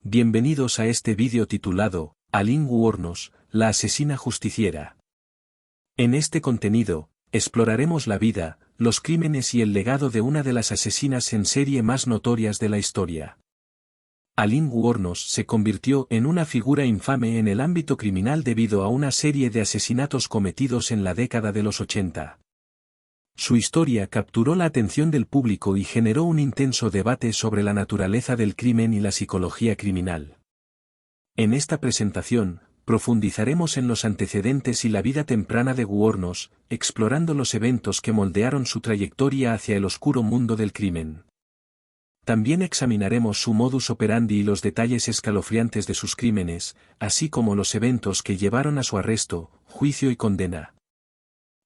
Bienvenidos a este vídeo titulado, Aileen Wuornos, la asesina justiciera. En este contenido, exploraremos la vida, los crímenes y el legado de una de las asesinas en serie más notorias de la historia. Aileen Wuornos se convirtió en una figura infame en el ámbito criminal debido a una serie de asesinatos cometidos en la década de los 80. Su historia capturó la atención del público y generó un intenso debate sobre la naturaleza del crimen y la psicología criminal. En esta presentación, profundizaremos en los antecedentes y la vida temprana de Wuornos, explorando los eventos que moldearon su trayectoria hacia el oscuro mundo del crimen. También examinaremos su modus operandi y los detalles escalofriantes de sus crímenes, así como los eventos que llevaron a su arresto, juicio y condena.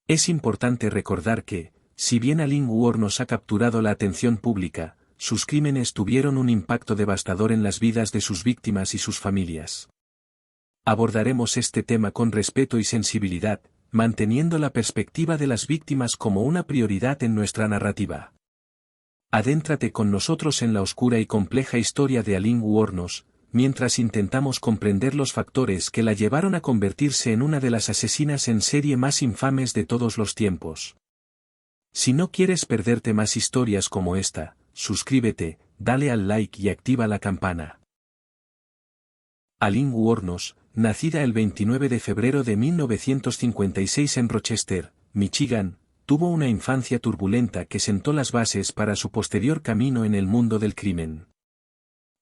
Es importante recordar que, si bien Aileen Wuornos ha capturado la atención pública, sus crímenes tuvieron un impacto devastador en las vidas de sus víctimas y sus familias. Abordaremos este tema con respeto y sensibilidad, manteniendo la perspectiva de las víctimas como una prioridad en nuestra narrativa. Adéntrate con nosotros en la oscura y compleja historia de Aileen Wuornos, mientras intentamos comprender los factores que la llevaron a convertirse en una de las asesinas en serie más infames de todos los tiempos. Si no quieres perderte más historias como esta, suscríbete, dale al like y activa la campana. Aileen Wuornos, nacida el 29 de febrero de 1956 en Rochester, Michigan, tuvo una infancia turbulenta que sentó las bases para su posterior camino en el mundo del crimen.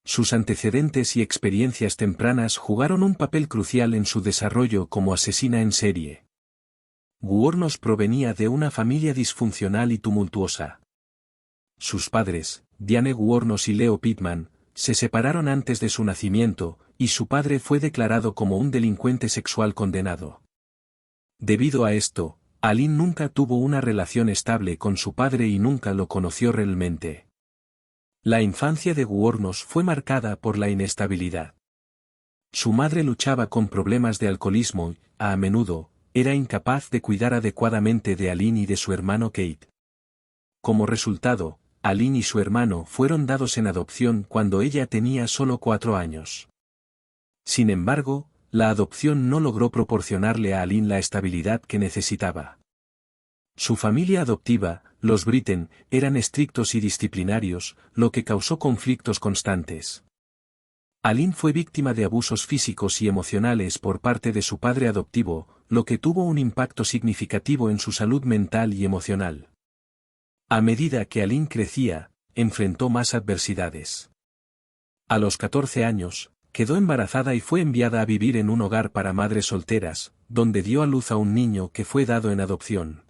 Sus antecedentes y experiencias tempranas jugaron un papel crucial en su desarrollo como asesina en serie. Wuornos provenía de una familia disfuncional y tumultuosa. Sus padres, Diane Wuornos y Leo Pittman, se separaron antes de su nacimiento, y su padre fue declarado como un delincuente sexual condenado. Debido a esto, Aileen nunca tuvo una relación estable con su padre y nunca lo conoció realmente. La infancia de Wuornos fue marcada por la inestabilidad. Su madre luchaba con problemas de alcoholismo y, a menudo, era incapaz de cuidar adecuadamente de Aileen y de su hermano Kate. Como resultado, Aileen y su hermano fueron dados en adopción cuando ella tenía solo 4 años. Sin embargo, la adopción no logró proporcionarle a Aileen la estabilidad que necesitaba. Su familia adoptiva, los Britten, eran estrictos y disciplinarios, lo que causó conflictos constantes. Aileen fue víctima de abusos físicos y emocionales por parte de su padre adoptivo, lo que tuvo un impacto significativo en su salud mental y emocional. A medida que Aileen crecía, enfrentó más adversidades. A los 14 años, quedó embarazada y fue enviada a vivir en un hogar para madres solteras, donde dio a luz a un niño que fue dado en adopción.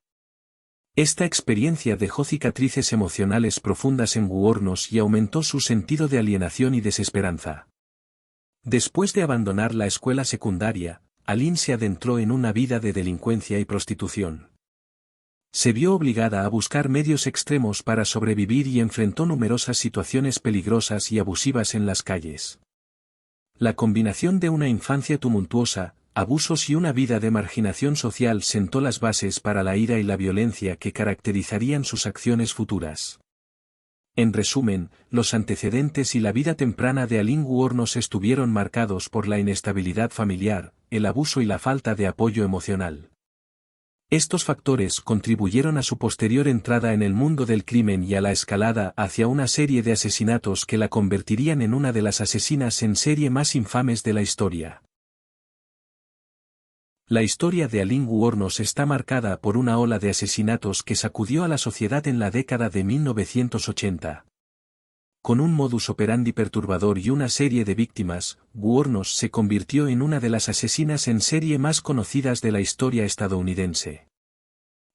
Esta experiencia dejó cicatrices emocionales profundas en Wuornos y aumentó su sentido de alienación y desesperanza. Después de abandonar la escuela secundaria, Aileen se adentró en una vida de delincuencia y prostitución. Se vio obligada a buscar medios extremos para sobrevivir y enfrentó numerosas situaciones peligrosas y abusivas en las calles. La combinación de una infancia tumultuosa, abusos y una vida de marginación social sentó las bases para la ira y la violencia que caracterizarían sus acciones futuras. En resumen, los antecedentes y la vida temprana de Aileen Wuornos estuvieron marcados por la inestabilidad familiar, el abuso y la falta de apoyo emocional. Estos factores contribuyeron a su posterior entrada en el mundo del crimen y a la escalada hacia una serie de asesinatos que la convertirían en una de las asesinas en serie más infames de la historia. La historia de Aileen Wuornos está marcada por una ola de asesinatos que sacudió a la sociedad en la década de 1980. Con un modus operandi perturbador y una serie de víctimas, Wuornos se convirtió en una de las asesinas en serie más conocidas de la historia estadounidense.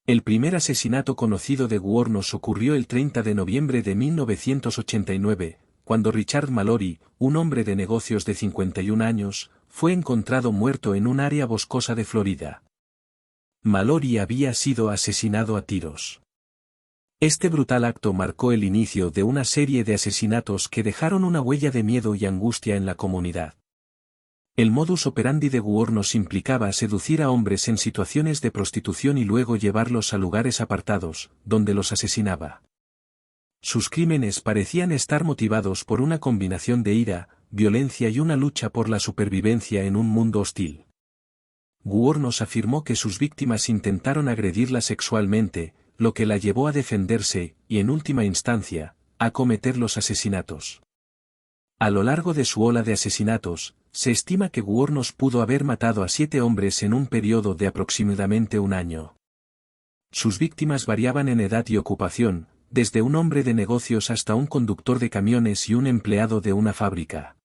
El primer asesinato conocido de Wuornos ocurrió el 30 de noviembre de 1989, cuando Richard Mallory, un hombre de negocios de 51 años, fue encontrado muerto en un área boscosa de Florida. Mallory había sido asesinado a tiros. Este brutal acto marcó el inicio de una serie de asesinatos que dejaron una huella de miedo y angustia en la comunidad. El modus operandi de Wuornos implicaba seducir a hombres en situaciones de prostitución y luego llevarlos a lugares apartados, donde los asesinaba. Sus crímenes parecían estar motivados por una combinación de ira, violencia y una lucha por la supervivencia en un mundo hostil. Wuornos afirmó que sus víctimas intentaron agredirla sexualmente, lo que la llevó a defenderse, y en última instancia, a cometer los asesinatos. A lo largo de su ola de asesinatos, se estima que Wuornos pudo haber matado a 7 hombres en un periodo de aproximadamente un año. Sus víctimas variaban en edad y ocupación, desde un hombre de negocios hasta un conductor de camiones y un empleado de una fábrica.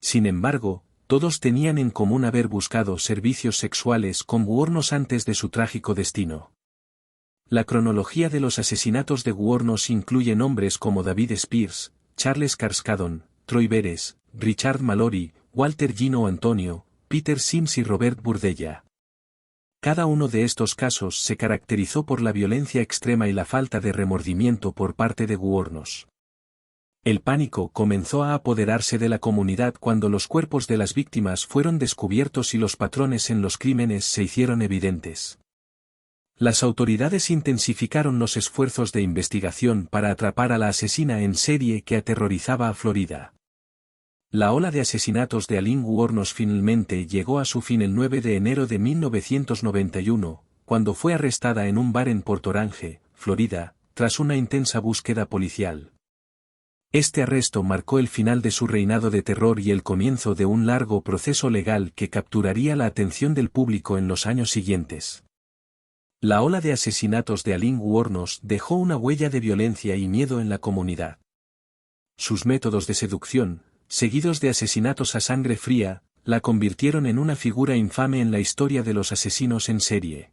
Sin embargo, todos tenían en común haber buscado servicios sexuales con Wuornos antes de su trágico destino. La cronología de los asesinatos de Wuornos incluye nombres como David Spears, Charles Carskadon, Troy Veres, Richard Mallory, Walter Gino Antonio, Peter Sims y Robert Burdella. Cada uno de estos casos se caracterizó por la violencia extrema y la falta de remordimiento por parte de Wuornos. El pánico comenzó a apoderarse de la comunidad cuando los cuerpos de las víctimas fueron descubiertos y los patrones en los crímenes se hicieron evidentes. Las autoridades intensificaron los esfuerzos de investigación para atrapar a la asesina en serie que aterrorizaba a Florida. La ola de asesinatos de Aileen Wuornos finalmente llegó a su fin el 9 de enero de 1991, cuando fue arrestada en un bar en Port Orange, Florida, tras una intensa búsqueda policial. Este arresto marcó el final de su reinado de terror y el comienzo de un largo proceso legal que capturaría la atención del público en los años siguientes. La ola de asesinatos de Aileen Wuornos dejó una huella de violencia y miedo en la comunidad. Sus métodos de seducción, seguidos de asesinatos a sangre fría, la convirtieron en una figura infame en la historia de los asesinos en serie.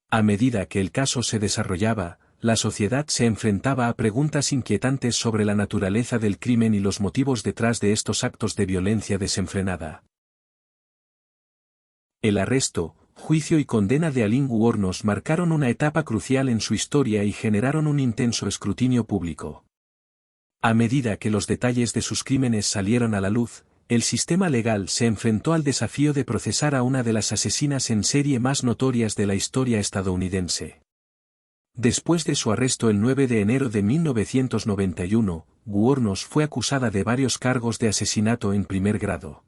A medida que el caso se desarrollaba, la sociedad se enfrentaba a preguntas inquietantes sobre la naturaleza del crimen y los motivos detrás de estos actos de violencia desenfrenada. El arresto, juicio y condena de Aileen Wuornos marcaron una etapa crucial en su historia y generaron un intenso escrutinio público. A medida que los detalles de sus crímenes salieron a la luz, el sistema legal se enfrentó al desafío de procesar a una de las asesinas en serie más notorias de la historia estadounidense. Después de su arresto el 9 de enero de 1991, Wuornos fue acusada de varios cargos de asesinato en primer grado.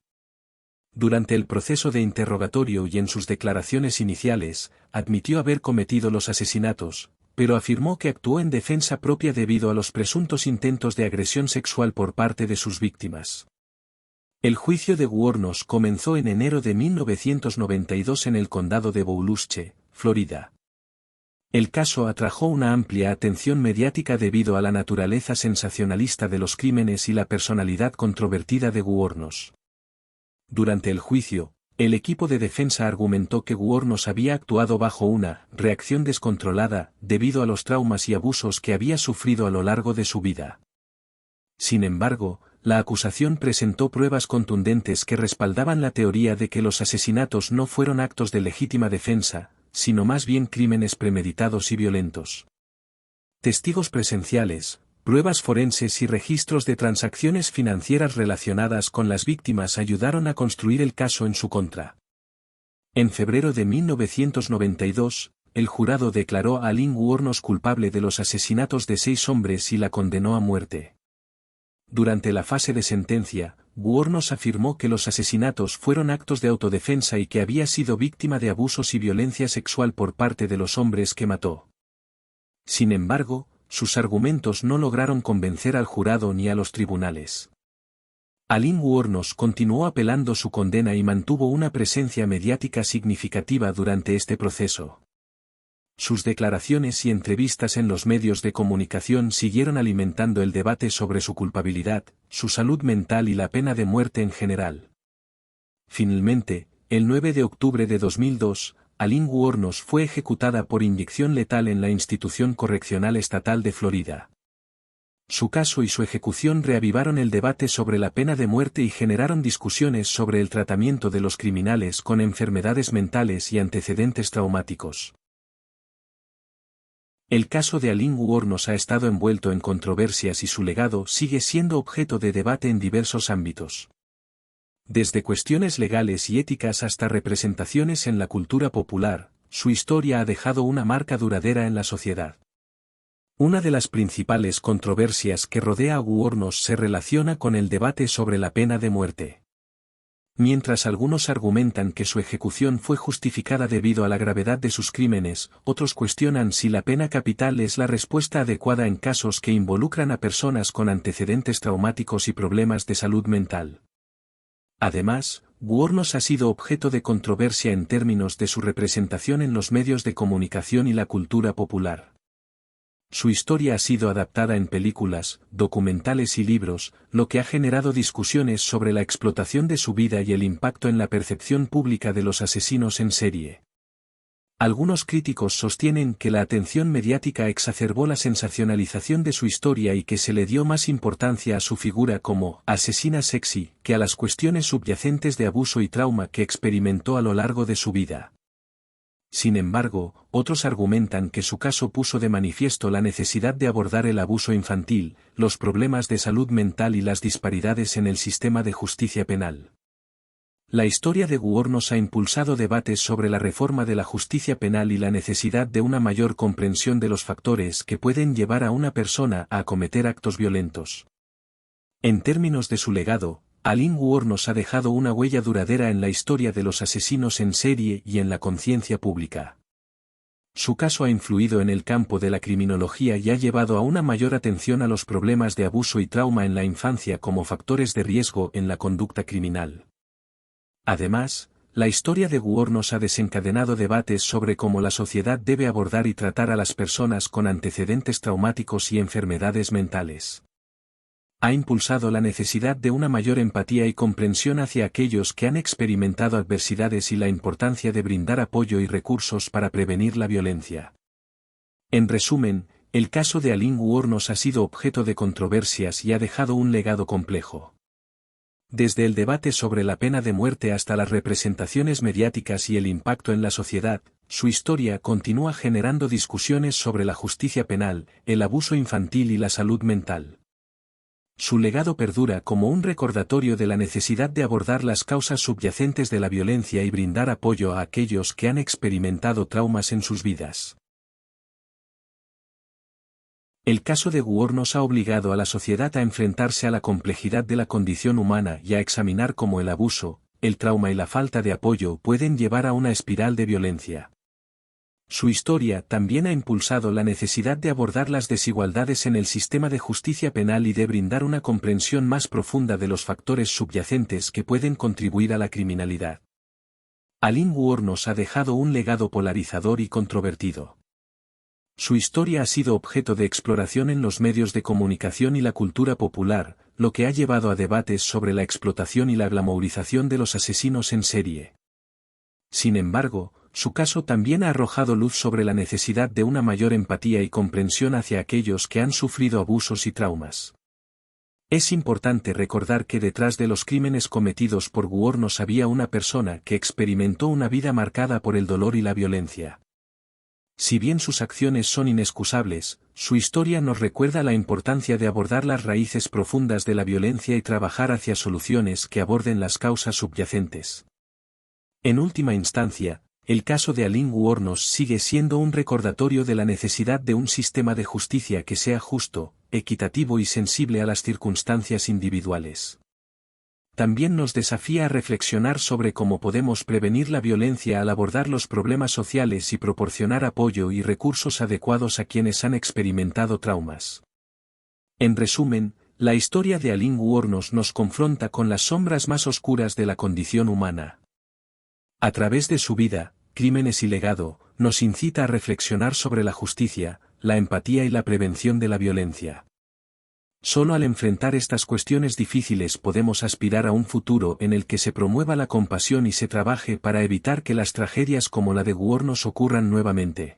Durante el proceso de interrogatorio y en sus declaraciones iniciales, admitió haber cometido los asesinatos, pero afirmó que actuó en defensa propia debido a los presuntos intentos de agresión sexual por parte de sus víctimas. El juicio de Wuornos comenzó en enero de 1992 en el condado de Volusia, Florida. El caso atrajo una amplia atención mediática debido a la naturaleza sensacionalista de los crímenes y la personalidad controvertida de Wuornos. Durante el juicio, el equipo de defensa argumentó que Wuornos había actuado bajo una reacción descontrolada debido a los traumas y abusos que había sufrido a lo largo de su vida. Sin embargo, la acusación presentó pruebas contundentes que respaldaban la teoría de que los asesinatos no fueron actos de legítima defensa, sino más bien crímenes premeditados y violentos. Testigos presenciales, pruebas forenses y registros de transacciones financieras relacionadas con las víctimas ayudaron a construir el caso en su contra. En febrero de 1992, el jurado declaró a Aileen Wuornos culpable de los asesinatos de 6 hombres y la condenó a muerte. Durante la fase de sentencia, Wuornos afirmó que los asesinatos fueron actos de autodefensa y que había sido víctima de abusos y violencia sexual por parte de los hombres que mató. Sin embargo, sus argumentos no lograron convencer al jurado ni a los tribunales. Aileen Wuornos continuó apelando su condena y mantuvo una presencia mediática significativa durante este proceso. Sus declaraciones y entrevistas en los medios de comunicación siguieron alimentando el debate sobre su culpabilidad, su salud mental y la pena de muerte en general. Finalmente, el 9 de octubre de 2002, Aileen Wuornos fue ejecutada por inyección letal en la Institución Correccional Estatal de Florida. Su caso y su ejecución reavivaron el debate sobre la pena de muerte y generaron discusiones sobre el tratamiento de los criminales con enfermedades mentales y antecedentes traumáticos. El caso de Aileen Wuornos ha estado envuelto en controversias y su legado sigue siendo objeto de debate en diversos ámbitos. Desde cuestiones legales y éticas hasta representaciones en la cultura popular, su historia ha dejado una marca duradera en la sociedad. Una de las principales controversias que rodea a Wuornos se relaciona con el debate sobre la pena de muerte. Mientras algunos argumentan que su ejecución fue justificada debido a la gravedad de sus crímenes, otros cuestionan si la pena capital es la respuesta adecuada en casos que involucran a personas con antecedentes traumáticos y problemas de salud mental. Además, Wuornos ha sido objeto de controversia en términos de su representación en los medios de comunicación y la cultura popular. Su historia ha sido adaptada en películas, documentales y libros, lo que ha generado discusiones sobre la explotación de su vida y el impacto en la percepción pública de los asesinos en serie. Algunos críticos sostienen que la atención mediática exacerbó la sensacionalización de su historia y que se le dio más importancia a su figura como asesina sexy que a las cuestiones subyacentes de abuso y trauma que experimentó a lo largo de su vida. Sin embargo, otros argumentan que su caso puso de manifiesto la necesidad de abordar el abuso infantil, los problemas de salud mental y las disparidades en el sistema de justicia penal. La historia de Wuornos ha impulsado debates sobre la reforma de la justicia penal y la necesidad de una mayor comprensión de los factores que pueden llevar a una persona a cometer actos violentos. En términos de su legado, Aileen Wuornos ha dejado una huella duradera en la historia de los asesinos en serie y en la conciencia pública. Su caso ha influido en el campo de la criminología y ha llevado a una mayor atención a los problemas de abuso y trauma en la infancia como factores de riesgo en la conducta criminal. Además, la historia de Wuornos ha desencadenado debates sobre cómo la sociedad debe abordar y tratar a las personas con antecedentes traumáticos y enfermedades mentales. Ha impulsado la necesidad de una mayor empatía y comprensión hacia aquellos que han experimentado adversidades y la importancia de brindar apoyo y recursos para prevenir la violencia. En resumen, el caso de Aileen Wuornos ha sido objeto de controversias y ha dejado un legado complejo. Desde el debate sobre la pena de muerte hasta las representaciones mediáticas y el impacto en la sociedad, su historia continúa generando discusiones sobre la justicia penal, el abuso infantil y la salud mental. Su legado perdura como un recordatorio de la necesidad de abordar las causas subyacentes de la violencia y brindar apoyo a aquellos que han experimentado traumas en sus vidas. El caso de Wuornos ha obligado a la sociedad a enfrentarse a la complejidad de la condición humana y a examinar cómo el abuso, el trauma y la falta de apoyo pueden llevar a una espiral de violencia. Su historia también ha impulsado la necesidad de abordar las desigualdades en el sistema de justicia penal y de brindar una comprensión más profunda de los factores subyacentes que pueden contribuir a la criminalidad. Aileen Wuornos ha dejado un legado polarizador y controvertido. Su historia ha sido objeto de exploración en los medios de comunicación y la cultura popular, lo que ha llevado a debates sobre la explotación y la glamourización de los asesinos en serie. Sin embargo, su caso también ha arrojado luz sobre la necesidad de una mayor empatía y comprensión hacia aquellos que han sufrido abusos y traumas. Es importante recordar que detrás de los crímenes cometidos por Wuornos había una persona que experimentó una vida marcada por el dolor y la violencia. Si bien sus acciones son inexcusables, su historia nos recuerda la importancia de abordar las raíces profundas de la violencia y trabajar hacia soluciones que aborden las causas subyacentes. En última instancia, el caso de Aileen Wuornos sigue siendo un recordatorio de la necesidad de un sistema de justicia que sea justo, equitativo y sensible a las circunstancias individuales. También nos desafía a reflexionar sobre cómo podemos prevenir la violencia al abordar los problemas sociales y proporcionar apoyo y recursos adecuados a quienes han experimentado traumas. En resumen, la historia de Aileen Wuornos nos confronta con las sombras más oscuras de la condición humana. A través de su vida, crímenes y legado, nos incita a reflexionar sobre la justicia, la empatía y la prevención de la violencia. Solo al enfrentar estas cuestiones difíciles podemos aspirar a un futuro en el que se promueva la compasión y se trabaje para evitar que las tragedias como la de Wuornos ocurran nuevamente.